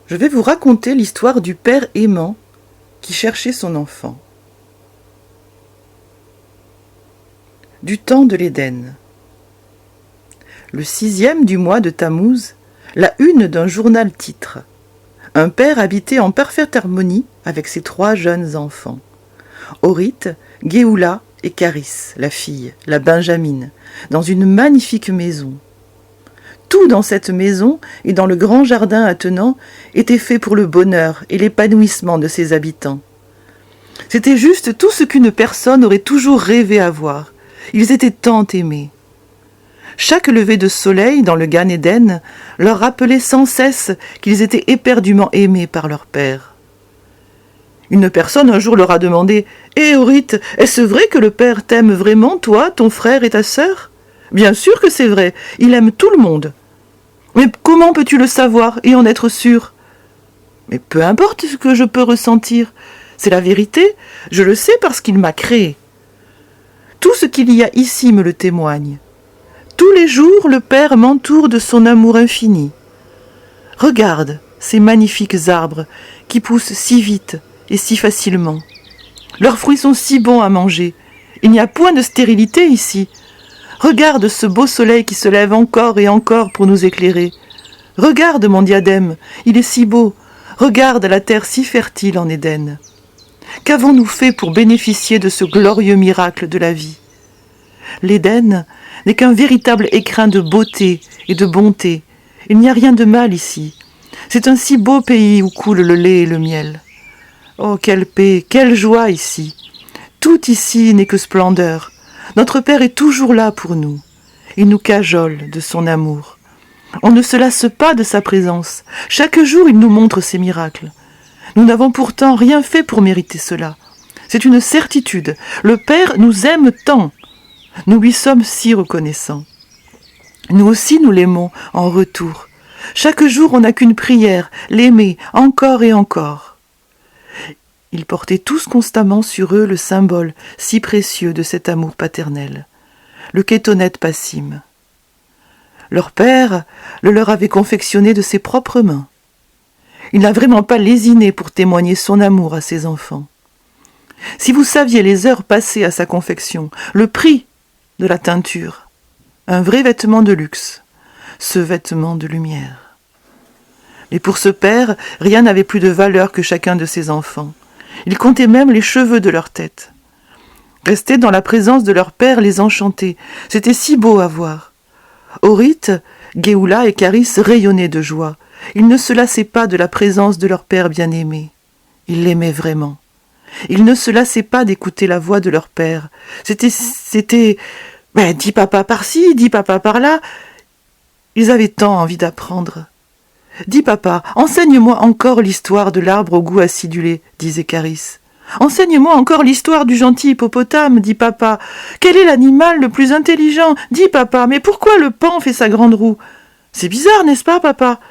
Je vais vous raconter l'histoire du père aimant qui cherchait son enfant. Du temps de l'Éden. Le 6e du mois de Tammuz, la une d'un journal titre. Un père habitait en parfaite harmonie avec ses 3 jeunes enfants. Orith, Géoula et Caris, la fille, la Benjamine, dans une magnifique maison. Tout dans cette maison et dans le grand jardin attenant était fait pour le bonheur et l'épanouissement de ses habitants. C'était juste tout ce qu'une personne aurait toujours rêvé à voir. Ils étaient tant aimés. Chaque lever de soleil dans le Gan Eden leur rappelait sans cesse qu'ils étaient éperdument aimés par leur père. Une personne un jour leur a demandé « Eh Orith, est-ce vrai que le père t'aime vraiment, toi, ton frère et ta sœur ?»« Bien sûr que c'est vrai, il aime tout le monde. »« Mais comment peux-tu le savoir et en être sûr ?»« Mais peu importe ce que je peux ressentir, c'est la vérité, je le sais parce qu'il m'a créé. Tout ce qu'il y a ici me le témoigne. Tous les jours, le Père m'entoure de son amour infini. Regarde ces magnifiques arbres qui poussent si vite et si facilement. Leurs fruits sont si bons à manger. Il n'y a point de stérilité ici. Regarde ce beau soleil qui se lève encore et encore pour nous éclairer. Regarde mon diadème, il est si beau. Regarde la terre si fertile en Éden. Qu'avons-nous fait pour bénéficier de ce glorieux miracle de la vie ? L'Éden n'est qu'un véritable écrin de beauté et de bonté. Il n'y a rien de mal ici. C'est un si beau pays où coule le lait et le miel. Oh, quelle paix, quelle joie ici. Tout ici n'est que splendeur. Notre Père est toujours là pour nous. Il nous cajole de son amour. On ne se lasse pas de sa présence. Chaque jour, il nous montre ses miracles. Nous n'avons pourtant rien fait pour mériter cela. C'est une certitude. Le Père nous aime tant. Nous lui sommes si reconnaissants. Nous aussi nous l'aimons en retour. Chaque jour on n'a qu'une prière, l'aimer encore et encore. Ils portaient tous constamment sur eux le symbole si précieux de cet amour paternel, le Kétonet Passim. Leur père le leur avait confectionné de ses propres mains. Il n'a vraiment pas lésiné pour témoigner son amour à ses enfants. Si vous saviez les heures passées à sa confection, le prix de la teinture, un vrai vêtement de luxe, ce vêtement de lumière. Mais pour ce père, rien n'avait plus de valeur que chacun de ses enfants. Il comptait même les cheveux de leur tête. Rester dans la présence de leur père les enchantait. C'était si beau à voir. Orith, Géoula et Caris rayonnaient de joie. Ils ne se lassaient pas de la présence de leur père bien-aimé. Ils l'aimaient vraiment. Ils ne se lassaient pas d'écouter la voix de leur père. C'était dis papa par-ci, dis papa par-là. Ils avaient tant envie d'apprendre. Dis papa, enseigne-moi encore l'histoire de l'arbre au goût acidulé, disait Caris. Enseigne-moi encore l'histoire du gentil hippopotame, dit papa. Quel est l'animal le plus intelligent, dit papa. Mais pourquoi le paon fait sa grande roue? C'est bizarre, n'est-ce pas, papa?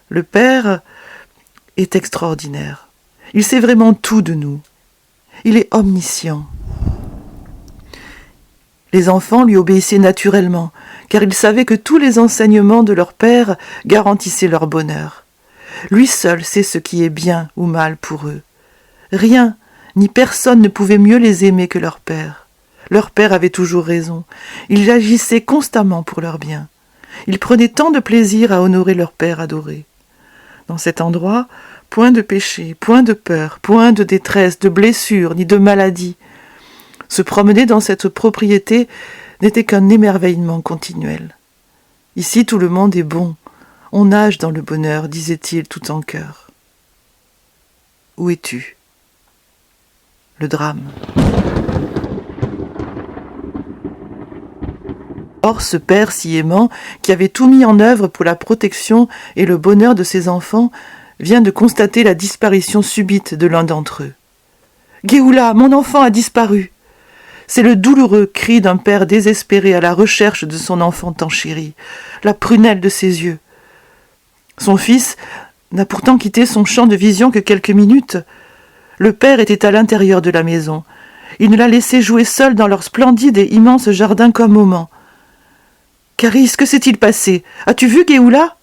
Le père est extraordinaire. Il sait vraiment tout de nous. Il est omniscient. Les enfants lui obéissaient naturellement, car ils savaient que tous les enseignements de leur père garantissaient leur bonheur. Lui seul sait ce qui est bien ou mal pour eux. Rien, ni personne ne pouvait mieux les aimer que leur père. Leur père avait toujours raison. Il agissait constamment pour leur bien. Ils prenaient tant de plaisir à honorer leur père adoré. Dans cet endroit, point de péché, point de peur, point de détresse, de blessure, ni de maladie. Se promener dans cette propriété n'était qu'un émerveillement continuel. Ici, tout le monde est bon. On nage dans le bonheur, disait-il tout en chœur. Où es-tu ? Le drame. Or, ce père si aimant, qui avait tout mis en œuvre pour la protection et le bonheur de ses enfants, vient de constater la disparition subite de l'un d'entre eux. « Géoula, mon enfant a disparu !» C'est le douloureux cri d'un père désespéré à la recherche de son enfant tant chéri, la prunelle de ses yeux. Son fils n'a pourtant quitté son champ de vision que quelques minutes. Le père était à l'intérieur de la maison. Il ne l'a laissé jouer seul dans leur splendide et immense jardin qu'un moment. « Caris, que s'est-il passé? As-tu vu Géoula ?»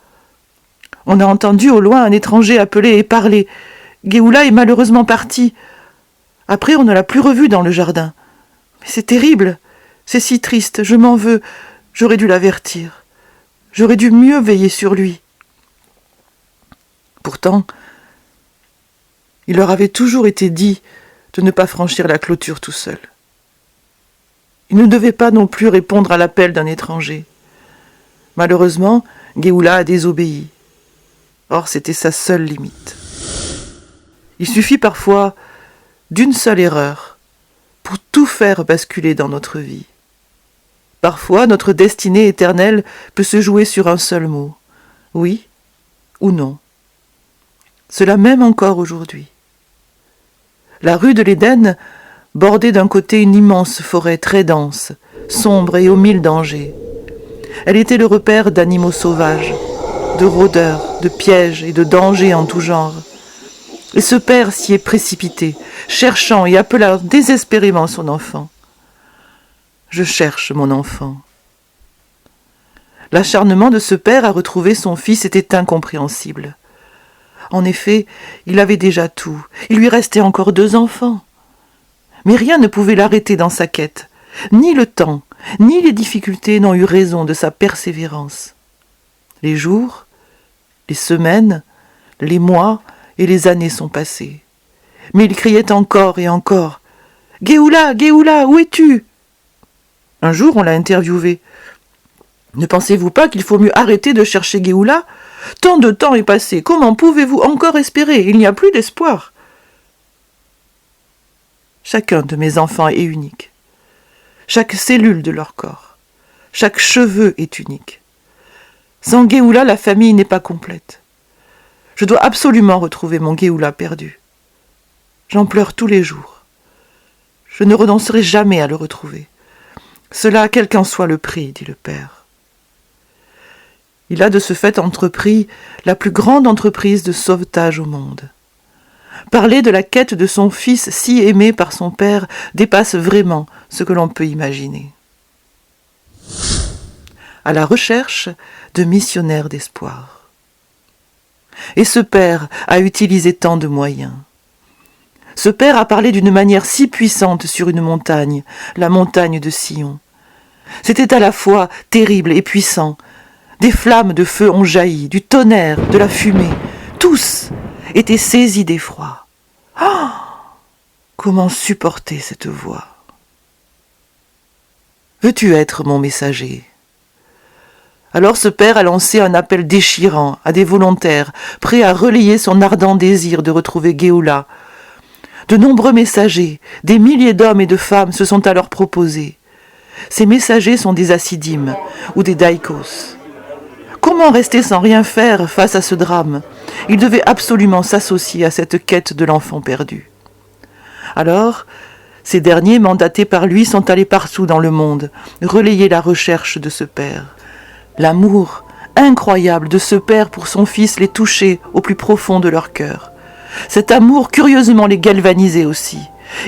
On a entendu au loin un étranger appeler et parler. Géoula est malheureusement parti. Après, on ne l'a plus revu dans le jardin. Mais c'est terrible, c'est si triste, je m'en veux. J'aurais dû l'avertir. J'aurais dû mieux veiller sur lui. Pourtant, il leur avait toujours été dit de ne pas franchir la clôture tout seul. Il ne devait pas non plus répondre à l'appel d'un étranger. Malheureusement, Géoula a désobéi. Or, c'était sa seule limite. Il suffit parfois d'une seule erreur pour tout faire basculer dans notre vie. Parfois, notre destinée éternelle peut se jouer sur un seul mot, oui ou non. Cela même encore aujourd'hui. La rue de l'Éden bordait d'un côté une immense forêt très dense, sombre et aux mille dangers. Elle était le repère d'animaux sauvages, de rôdeurs, de pièges et de dangers en tout genre. Et ce père s'y est précipité, cherchant et appelant désespérément son enfant. Je cherche mon enfant. L'acharnement de ce père à retrouver son fils était incompréhensible. En effet, il avait déjà tout. Il lui restait encore 2 enfants. Mais rien ne pouvait l'arrêter dans sa quête. Ni le temps, ni les difficultés n'ont eu raison de sa persévérance. Les jours, les semaines, les mois et les années sont passés. Mais il criait encore et encore. « Géoula, Géoula, où es-tu » Un jour, on l'a interviewé. « Ne pensez-vous pas qu'il faut mieux arrêter de chercher Géoula ? Tant de temps est passé, comment pouvez-vous encore espérer ? Il n'y a plus d'espoir. » Chacun de mes enfants est unique. Chaque cellule de leur corps, chaque cheveu est unique. Sans Géoula, la famille n'est pas complète. Je dois absolument retrouver mon Géoula perdu. J'en pleure tous les jours. Je ne renoncerai jamais à le retrouver. Cela, quel qu'en soit le prix, dit le père. Il a de ce fait entrepris la plus grande entreprise de sauvetage au monde. Parler de la quête de son fils si aimé par son père dépasse vraiment ce que l'on peut imaginer. À la recherche de missionnaires d'espoir. Et ce père a utilisé tant de moyens. Ce père a parlé d'une manière si puissante sur une montagne, la montagne de Sion. C'était à la fois terrible et puissant. Des flammes de feu ont jailli, du tonnerre, de la fumée. Tous étaient saisis d'effroi. Oh ! Comment supporter cette voix ? Veux-tu être mon messager ? Alors ce père a lancé un appel déchirant à des volontaires, prêts à relayer son ardent désir de retrouver Géoula. De nombreux messagers, des milliers d'hommes et de femmes se sont alors proposés. Ces messagers sont des Hassidim ou des Daïkos. Comment rester sans rien faire face à ce drame ? Ils devaient absolument s'associer à cette quête de l'enfant perdu. Alors, ces derniers, mandatés par lui, sont allés partout dans le monde, relayer la recherche de ce père. L'amour incroyable de ce père pour son fils les touchait au plus profond de leur cœur. Cet amour curieusement les galvanisait aussi.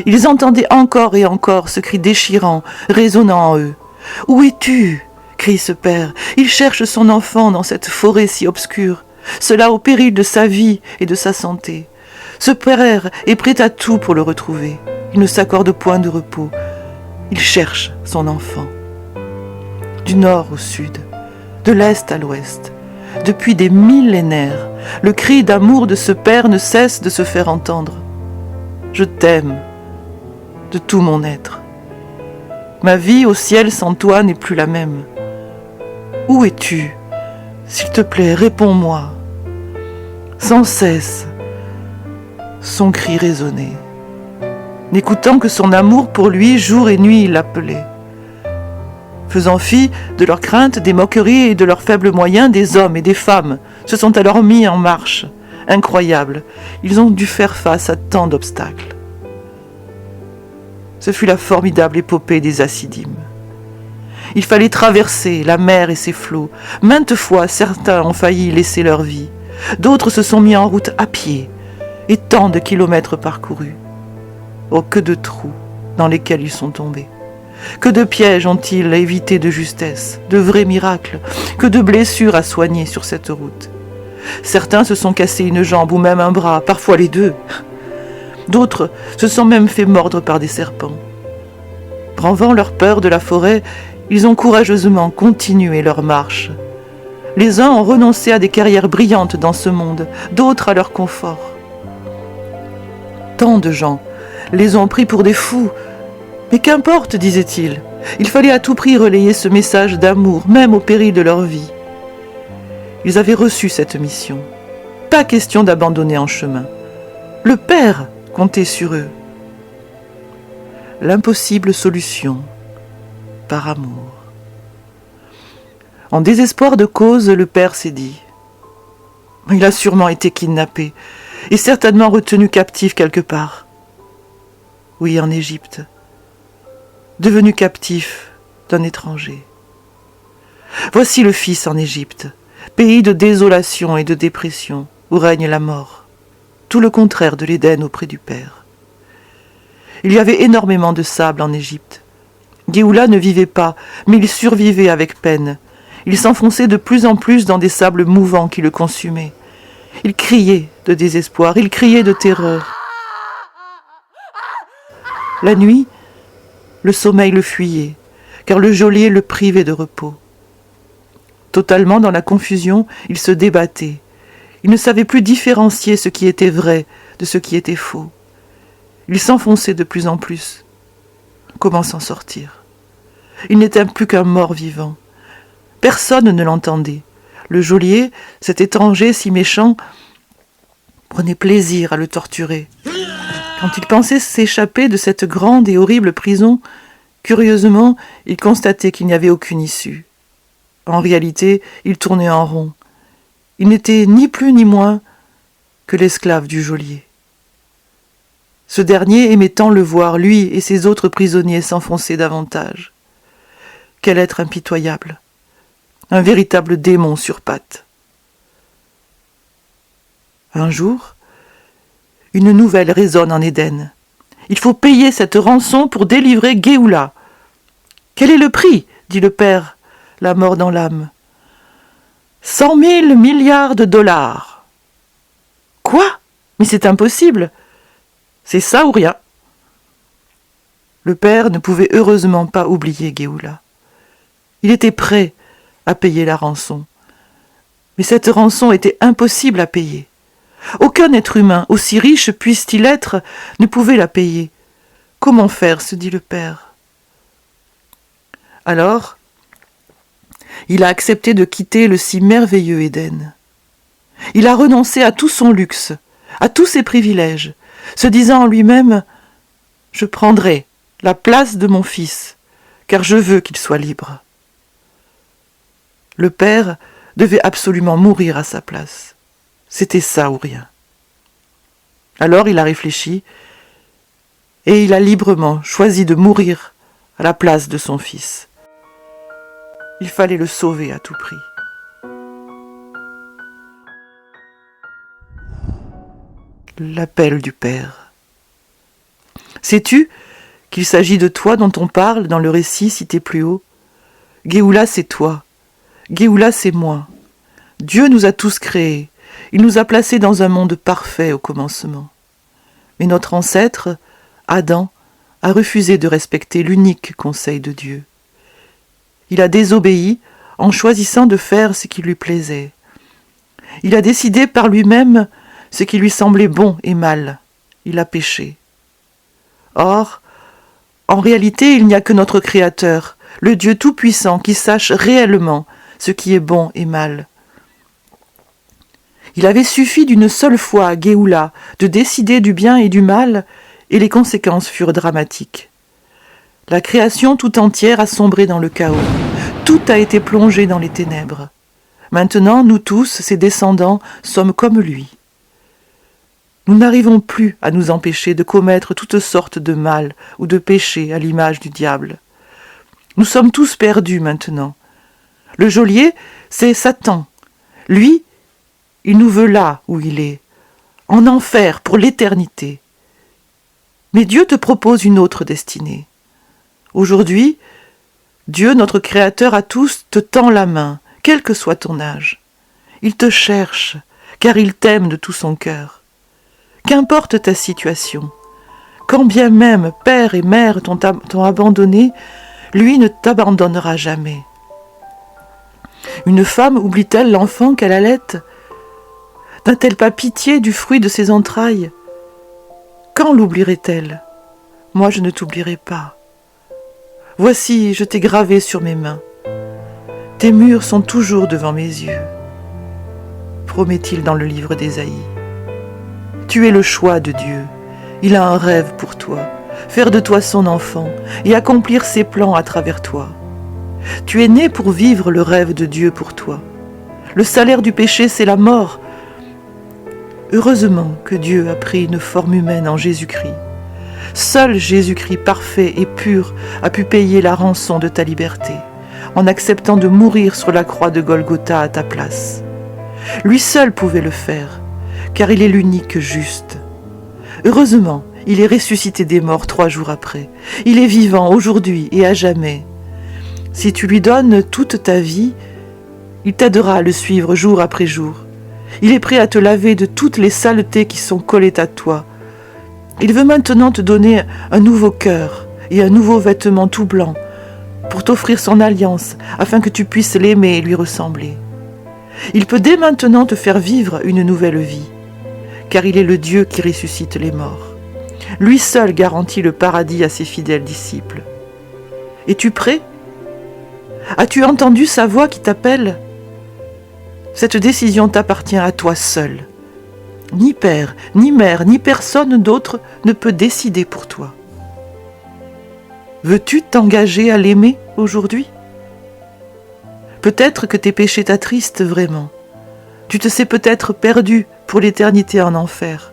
Ils entendaient encore et encore ce cri déchirant, résonnant en eux. « Où es-tu » crie ce père. Il cherche son enfant dans cette forêt si obscure. Cela au péril de sa vie et de sa santé. Ce père est prêt à tout pour le retrouver. Il ne s'accorde point de repos. Il cherche son enfant. Du nord au sud, de l'est à l'ouest, depuis des millénaires, le cri d'amour de ce père ne cesse de se faire entendre. Je t'aime de tout mon être. Ma vie au ciel sans toi n'est plus la même. Où es-tu ? S'il te plaît, réponds-moi. Sans cesse, son cri résonnait. N'écoutant que son amour pour lui, jour et nuit, il l'appelait. Faisant fi de leurs craintes, des moqueries et de leurs faibles moyens, des hommes et des femmes se sont alors mis en marche. Incroyable, ils ont dû faire face à tant d'obstacles. Ce fut la formidable épopée des Hassidim. Il fallait traverser la mer et ses flots. Maintes fois, certains ont failli laisser leur vie. D'autres se sont mis en route à pied. Et tant de kilomètres parcourus. Oh, que de trous dans lesquels ils sont tombés. Que de pièges ont-ils évité de justesse, de vrais miracles, que de blessures à soigner sur cette route. Certains se sont cassés une jambe ou même un bras, parfois les deux. D'autres se sont même fait mordre par des serpents. Bravant leur peur de la forêt, ils ont courageusement continué leur marche. Les uns ont renoncé à des carrières brillantes dans ce monde, d'autres à leur confort. Tant de gens les ont pris pour des fous. Mais qu'importe, disaient-ils, il fallait à tout prix relayer ce message d'amour, même au péril de leur vie. Ils avaient reçu cette mission. Pas question d'abandonner en chemin. Le Père comptait sur eux. L'impossible solution, par amour. En désespoir de cause, le Père s'est dit « Il a sûrement été kidnappé et certainement retenu captif quelque part. Oui, en Égypte, devenu captif d'un étranger. Voici le Fils en Égypte, pays de désolation et de dépression, où règne la mort, tout le contraire de l'Éden auprès du Père. Il y avait énormément de sable en Égypte. Géoula ne vivait pas, mais il survivait avec peine. Il s'enfonçait de plus en plus dans des sables mouvants qui le consumaient. Il criait de désespoir, il criait de terreur. La nuit, le sommeil le fuyait, car le geôlier le privait de repos. Totalement dans la confusion, il se débattait. Il ne savait plus différencier ce qui était vrai de ce qui était faux. Il s'enfonçait de plus en plus. Comment s'en sortir? Il n'était plus qu'un mort vivant. Personne ne l'entendait. Le geôlier, cet étranger si méchant, prenait plaisir à le torturer. Quand il pensait s'échapper de cette grande et horrible prison, curieusement, il constatait qu'il n'y avait aucune issue. En réalité, il tournait en rond. Il n'était ni plus ni moins que l'esclave du geôlier. Ce dernier aimait tant le voir, lui et ses autres prisonniers, s'enfoncer davantage. Quel être impitoyable! Un véritable démon sur pattes. Un jour, une nouvelle résonne en Éden. Il faut payer cette rançon pour délivrer Géoula. Quel est le prix? Dit le père, la mort dans l'âme. 100 000 milliards de dollars. Quoi? Mais c'est impossible. C'est ça ou rien. Le père ne pouvait heureusement pas oublier Géoula. Il était prêt à payer la rançon. Mais cette rançon était impossible à payer. Aucun être humain, aussi riche puisse-t-il être, ne pouvait la payer. Comment faire, se dit le père. Alors, il a accepté de quitter le si merveilleux Éden. Il a renoncé à tout son luxe, à tous ses privilèges, se disant en lui-même « Je prendrai la place de mon fils, car je veux qu'il soit libre. » Le père devait absolument mourir à sa place. C'était ça ou rien. Alors il a réfléchi et il a librement choisi de mourir à la place de son fils. Il fallait le sauver à tout prix. L'appel du Père. Sais-tu qu'il s'agit de toi dont on parle dans le récit cité plus haut? Géoula, c'est toi. Géoula, c'est moi. Dieu nous a tous créés. Il nous a placés dans un monde parfait au commencement. Mais notre ancêtre, Adam, a refusé de respecter l'unique conseil de Dieu. Il a désobéi en choisissant de faire ce qui lui plaisait. Il a décidé par lui-même ce qui lui semblait bon et mal. Il a péché. Or, en réalité, il n'y a que notre Créateur, le Dieu Tout-Puissant, qui sache réellement ce qui est bon et mal. Il avait suffi d'une seule fois à Géoula de décider du bien et du mal, et les conséquences furent dramatiques. La création tout entière a sombré dans le chaos. Tout a été plongé dans les ténèbres. Maintenant, nous tous, ses descendants, sommes comme lui. Nous n'arrivons plus à nous empêcher de commettre toutes sortes de mal ou de péchés à l'image du diable. Nous sommes tous perdus maintenant. Le geôlier, c'est Satan. Lui, il nous veut là où il est, en enfer pour l'éternité. Mais Dieu te propose une autre destinée. Aujourd'hui, Dieu, notre Créateur à tous, te tend la main, quel que soit ton âge. Il te cherche, car il t'aime de tout son cœur. Qu'importe ta situation, quand bien même père et mère t'ont abandonné, lui ne t'abandonnera jamais. Une femme oublie-t-elle l'enfant qu'elle allait? N'a-t-elle pas pitié du fruit de ses entrailles? Quand l'oublierait-elle? Moi, je ne t'oublierai pas. Voici, je t'ai gravé sur mes mains. Tes murs sont toujours devant mes yeux, promet-il dans le livre d'Ésaïe. Tu es le choix de Dieu. Il a un rêve pour toi, faire de toi son enfant et accomplir ses plans à travers toi. Tu es né pour vivre le rêve de Dieu pour toi. Le salaire du péché, c'est la mort. Heureusement que Dieu a pris une forme humaine en Jésus-Christ. Seul Jésus-Christ parfait et pur a pu payer la rançon de ta liberté, en acceptant de mourir sur la croix de Golgotha à ta place. Lui seul pouvait le faire, car il est l'unique juste. Heureusement, il est ressuscité des morts 3 jours après. Il est vivant aujourd'hui et à jamais. Si tu lui donnes toute ta vie, il t'aidera à le suivre jour après jour. Il est prêt à te laver de toutes les saletés qui sont collées à toi. Il veut maintenant te donner un nouveau cœur et un nouveau vêtement tout blanc pour t'offrir son alliance afin que tu puisses l'aimer et lui ressembler. Il peut dès maintenant te faire vivre une nouvelle vie, car il est le Dieu qui ressuscite les morts. Lui seul garantit le paradis à ses fidèles disciples. Es-tu prêt? As-tu entendu sa voix qui t'appelle? Cette décision t'appartient à toi seul. Ni père, ni mère, ni personne d'autre ne peut décider pour toi. Veux-tu t'engager à l'aimer aujourd'hui? Peut-être que tes péchés t'attristent vraiment. Tu te sais peut-être perdu pour l'éternité en enfer.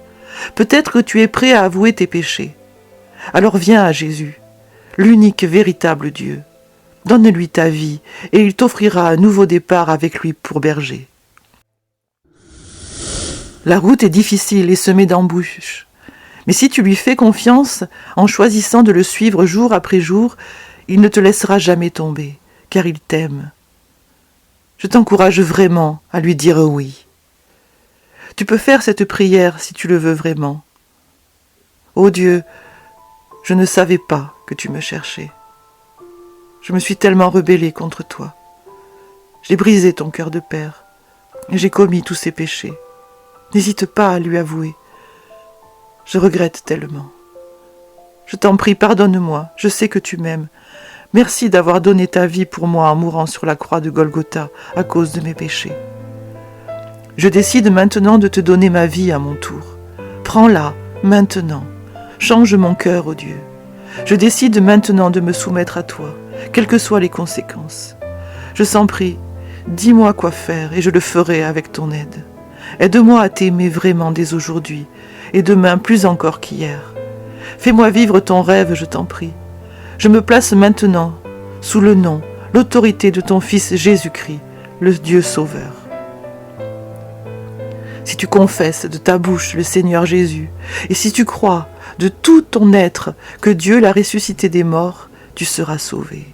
Peut-être que tu es prêt à avouer tes péchés. Alors viens à Jésus, l'unique véritable Dieu. Donne-lui ta vie et il t'offrira un nouveau départ avec lui pour berger. La route est difficile et semée d'embûches. Mais si tu lui fais confiance en choisissant de le suivre jour après jour, il ne te laissera jamais tomber, car il t'aime. Je t'encourage vraiment à lui dire oui. Tu peux faire cette prière si tu le veux vraiment. Ô Dieu, je ne savais pas que tu me cherchais. Je me suis tellement rebellée contre toi. J'ai brisé ton cœur de père et j'ai commis tous ces péchés. N'hésite pas à lui avouer. Je regrette tellement. Je t'en prie, pardonne-moi, je sais que tu m'aimes. Merci d'avoir donné ta vie pour moi en mourant sur la croix de Golgotha à cause de mes péchés. Je décide maintenant de te donner ma vie à mon tour. Prends-la, maintenant. Change mon cœur, ô Dieu. Je décide maintenant de me soumettre à toi, quelles que soient les conséquences. Je t'en prie, dis-moi quoi faire et je le ferai avec ton aide. Aide-moi à t'aimer vraiment dès aujourd'hui et demain plus encore qu'hier. Fais-moi vivre ton rêve, je t'en prie. Je me place maintenant sous le nom, l'autorité de ton Fils Jésus-Christ, le Dieu Sauveur. Si tu confesses de ta bouche le Seigneur Jésus, et si tu crois de tout ton être que Dieu l'a ressuscité des morts, tu seras sauvé.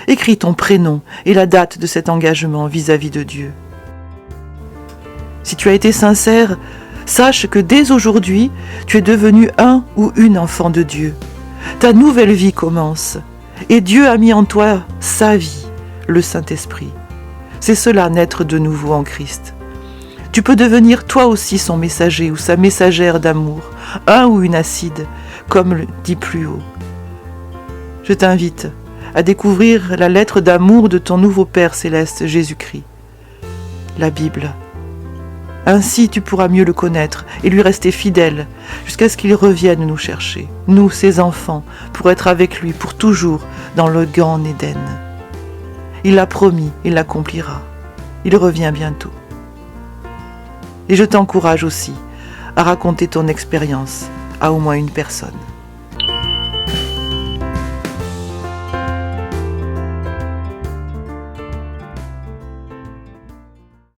Écris ton prénom et la date de cet engagement vis-à-vis de Dieu. Si tu as été sincère, sache que dès aujourd'hui, tu es devenu un ou une enfant de Dieu. Ta nouvelle vie commence, et Dieu a mis en toi sa vie, le Saint-Esprit. C'est cela, naître de nouveau en Christ. Tu peux devenir toi aussi son messager ou sa messagère d'amour, un ou une acide, comme le dit plus haut. Je t'invite à découvrir la lettre d'amour de ton nouveau Père céleste Jésus-Christ, la Bible. Ainsi tu pourras mieux le connaître et lui rester fidèle jusqu'à ce qu'il revienne nous chercher, nous ses enfants, pour être avec lui pour toujours dans le Gan Éden. Il l'a promis, il l'accomplira. Il revient bientôt. Et je t'encourage aussi à raconter ton expérience à au moins une personne.